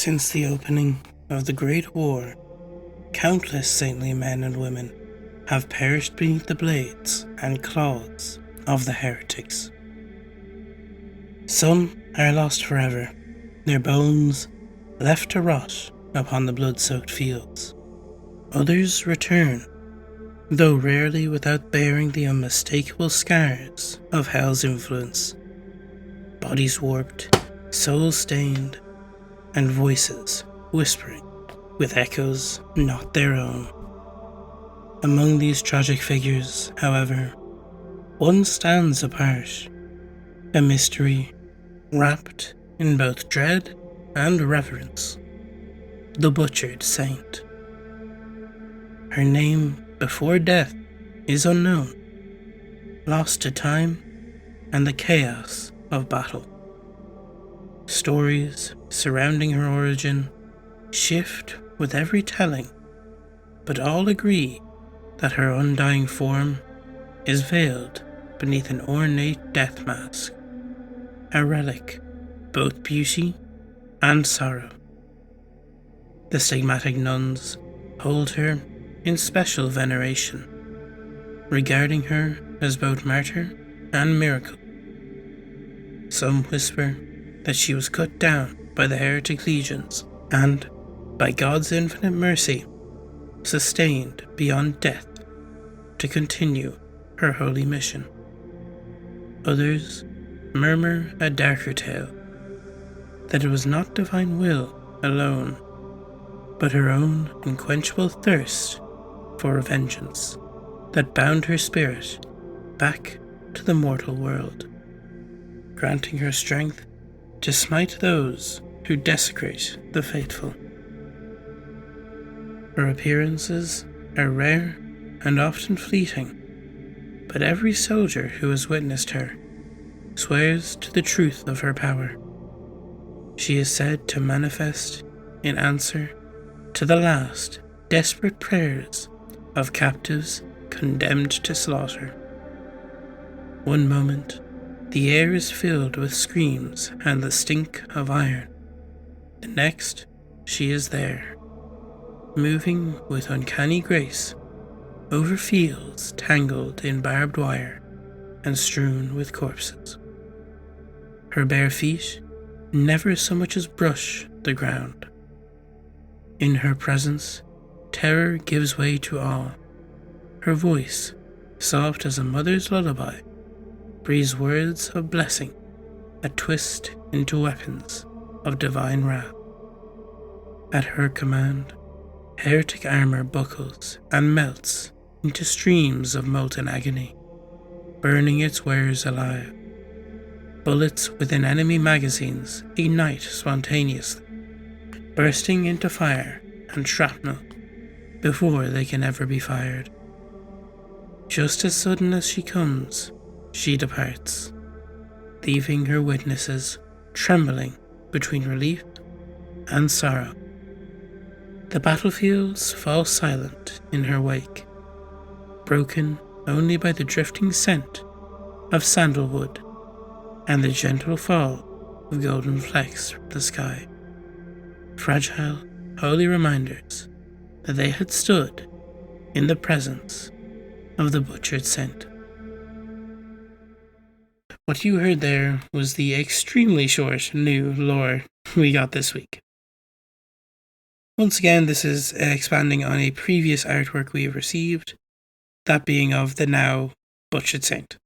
Since the opening of the Great War, countless saintly men and women have perished beneath the blades and claws of the heretics. Some are lost forever, their bones left to rot upon the blood-soaked fields. Others return, though rarely without bearing the unmistakable scars of hell's influence. Bodies warped, souls stained, and voices whispering with echoes not their own. Among these tragic figures, however, one stands apart, a mystery wrapped in both dread and reverence, the Butchered Saint. Her name before death is unknown, lost to time and the chaos of battle. Stories surrounding her origin shift with every telling, but all agree that her undying form is veiled beneath an ornate death mask, a relic both beauty and sorrow. The Stigmatic Nuns hold her in special veneration, regarding her as both martyr and miracle. Some whisper that she was cut down by the heretic legions and, by God's infinite mercy, sustained beyond death to continue her holy mission. Others murmur a darker tale, that it was not divine will alone, but her own unquenchable thirst for vengeance that bound her spirit back to the mortal world, granting her strength to smite those who desecrate the faithful. Her appearances are rare and often fleeting, but every soldier who has witnessed her swears to the truth of her power. She is said to manifest in answer to the last desperate prayers of captives condemned to slaughter. One moment, the air is filled with screams and the stink of iron. The next, she is there, moving with uncanny grace over fields tangled in barbed wire and strewn with corpses. Her bare feet never so much as brush the ground. In her presence, terror gives way to awe. Her voice, soft as a mother's lullaby, breathes words of blessing that twist into weapons of divine wrath. At her command, heretic armour buckles and melts into streams of molten agony, burning its wearers alive. Bullets within enemy magazines ignite spontaneously, bursting into fire and shrapnel before they can ever be fired. Just as sudden as she comes, she departs, leaving her witnesses trembling between relief and sorrow. The battlefields fall silent in her wake, broken only by the drifting scent of sandalwood and the gentle fall of golden flecks from the sky, fragile, holy reminders that they had stood in the presence of the Butchered Saint. What you heard there was the extremely short new lore we got this week. Once again, this is expanding on a previous artwork we have received, that being of the now Butchered Saint.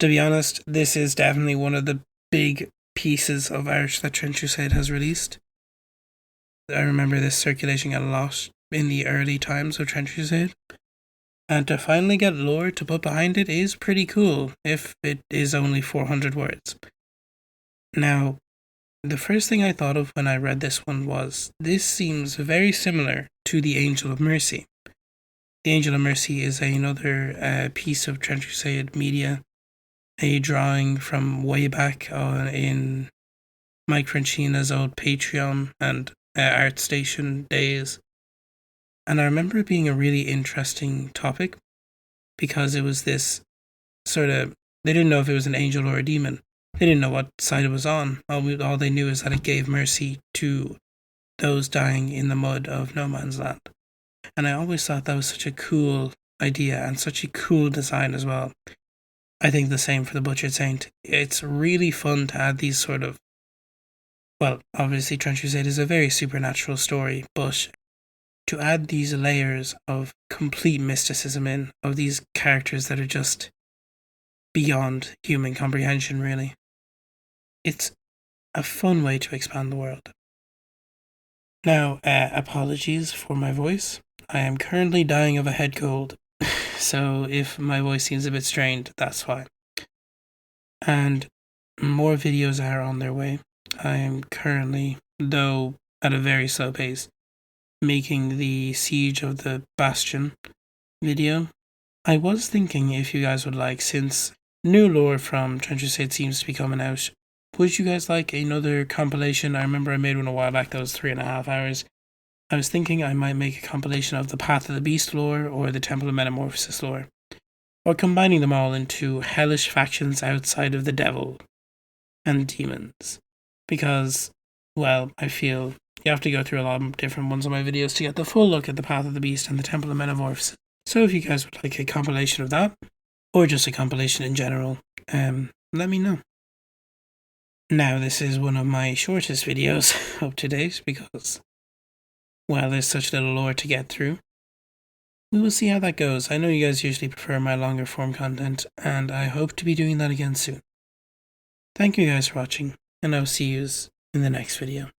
To be honest, this is definitely one of the big pieces of art that Trench Crusade has released. I remember this circulating a lot in the early times of Trench Crusade, and to finally get lore to put behind it is pretty cool, if it is only 400 words. Now, the first thing I thought of when I read this one was, this seems very similar to the Angel of Mercy. The Angel of Mercy is another piece of Trench Crusade media, a drawing from way back in Mike Franchina's old Patreon and ArtStation days. And I remember it being a really interesting topic, because it was this sort of, they didn't know if it was an angel or a demon. They didn't know what side it was on. All they knew is that it gave mercy to those dying in the mud of no man's land. And I always thought that was such a cool idea and such a cool design as well. I think the same for the Butchered Saint. It's really fun to add these sort of, well, obviously Trench Crusade is a very supernatural story, but to add these layers of complete mysticism in, of these characters that are just beyond human comprehension, really. It's a fun way to expand the world. Now, apologies for my voice. I am currently dying of a head cold, so if my voice seems a bit strained, that's why. And more videos are on their way. I am currently, though at a very slow pace, making the Siege of the Bastion video. I was thinking if you guys would like, since new lore from Trench Crusade seems to be coming out, would you guys like another compilation? I remember I made one a while back that was 3.5 hours. I was thinking I might make a compilation of the Path of the Beast lore or the Temple of Metamorphosis lore, or combining them all into hellish factions outside of the devil and demons. Because, well, I feel you have to go through a lot of different ones of my videos to get the full look at the Path of the Beast and the Temple of Metamorphosis. So if you guys would like a compilation of that, or just a compilation in general, let me know. Now, this is one of my shortest videos up to date because, well, there's such little lore to get through. We will see how that goes. I know you guys usually prefer my longer form content, and I hope to be doing that again soon. Thank you guys for watching, and I'll see you in the next video.